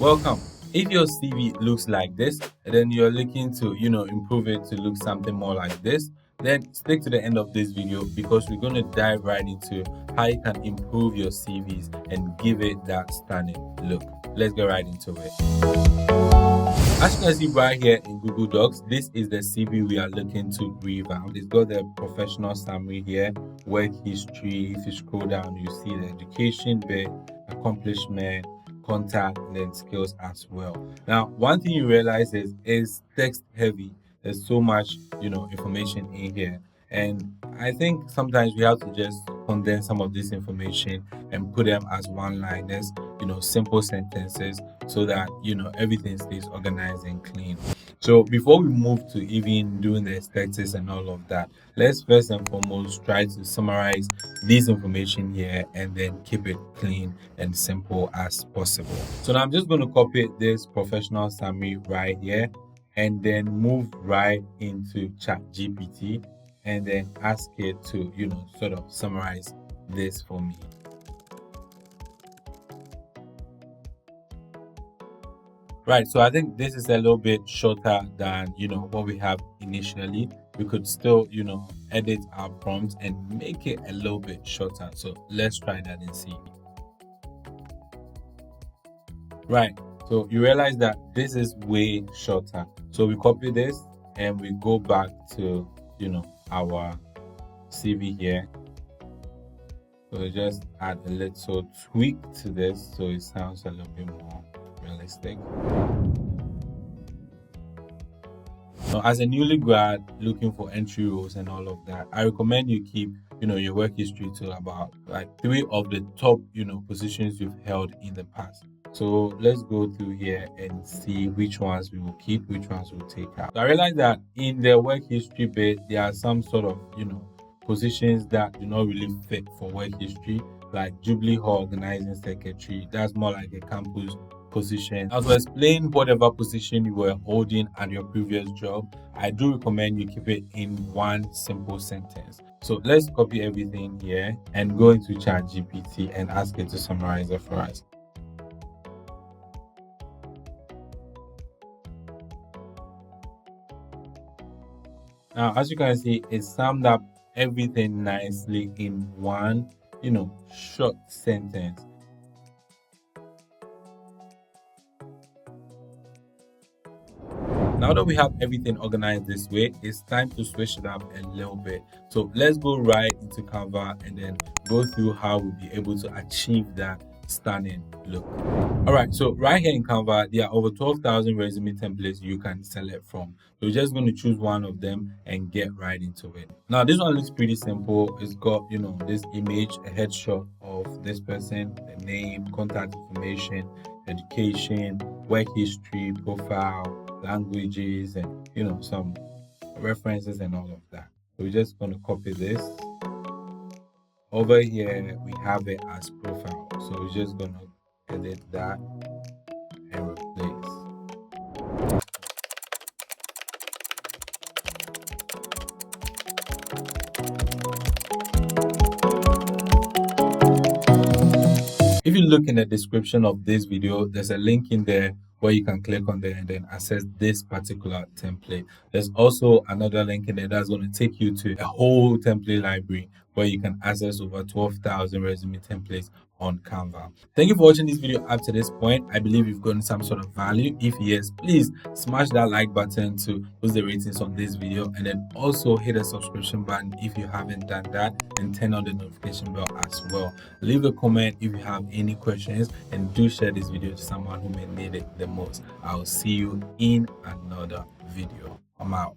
Welcome. If your CV looks like this, and then you're looking to, improve it to look something more like this, then stick to the end of this video because we're going to dive right into how you can improve your CVs and give it that stunning look. Let's get right into it. As you can see right here in Google Docs, this is the CV we are looking to revamp. It's got the professional summary here, work history. If you scroll down, you see the education bit, accomplishment, contact, and then skills as well. Now, one thing you realize is text heavy. There's so much, information in here. And I think sometimes we have to just condense some of this information and put them as one-liners, simple sentences, so that everything stays organized and clean. So before we move to even doing the aesthetics and all of that, let's first and foremost try to summarize this information here and then keep it clean and simple as possible. So now I'm just going to copy this professional summary right here and then move right into ChatGPT and then ask it to sort of summarize this for me. Right, so I think this is a little bit shorter than what we have initially. We could still edit our prompts and make it a little bit shorter. So let's try that and see. Right, so you realize that this is way shorter. So we copy this and we go back to our CV here. So we just add a little tweak to this so it sounds a little bit more realistic. Now, as a newly grad looking for entry roles and all of that, I recommend you keep your work history to about like 3 of the top positions you've held in the past. So let's go through here and see which ones we will keep, which ones we'll take out. So I realized that in the work history bit, there are some sort of positions that do not really fit for work history, like Jubilee Hall Organizing Secretary. That's more like a campus position. As well, explain whatever position you were holding at your previous job. I do recommend you keep it in one simple sentence. So let's copy everything here and go into ChatGPT and ask it to summarize it for us. Now, as you can see, it summed up everything nicely in one, short sentence. Now that we have everything organized this way, it's time to switch it up a little bit. So let's go right into Canva and then go through how we'll be able to achieve that stunning look. All right, so right here in Canva, there are over 12,000 resume templates you can select from. So we're just going to choose one of them and get right into it. Now, this one looks pretty simple. It's got, this image, a headshot of this person, the name, contact information, education, work history, profile, languages, and some references and all of that. So we're just going to copy this. Over here we have it as profile, so we're just going to edit that and replace. If you look in the description of this video, there's a link in there where you can click on there and then access this particular template. There's also another link in there that's going to take you to a whole template library where you can access over 12,000 resume templates on Canva. Thank you for watching this video up to this point. I believe you've gotten some sort of value. If yes, please smash that like button to boost the ratings on this video, and then also hit the subscription button if you haven't done that, and turn on the notification bell as well. Leave a comment if you have any questions, and do share this video to someone who may need it the most. I'll see you in another video. I'm out.